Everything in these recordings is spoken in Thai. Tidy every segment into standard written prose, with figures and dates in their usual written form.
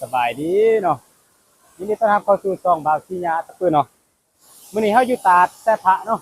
สบายดีเนาะยินดีต้อนรับเข้าสู่ช่องบ่าวสีญาตะปื้อเนาะมื้อนี้เฮาอยู่ตาดแซ่พระเนาะ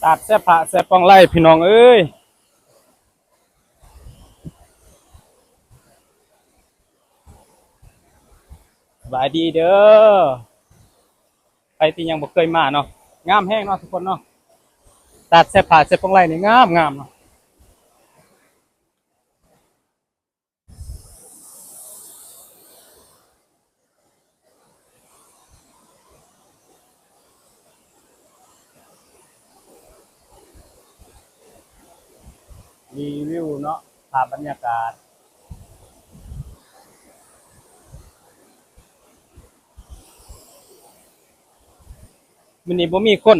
ตาดแซ่พระแซ่ปองไล่พี่น้องเอ้ยสบายดีเด้อใครที่ยังบ่เคยมาเนาะงามแฮงเนาะทุกคนเนาะตาดแซ่พระแซ่ปองไล่นี่งามเนาะมีวิวเนาะภาพบรรยากาศมื้อนี้บ่มีคน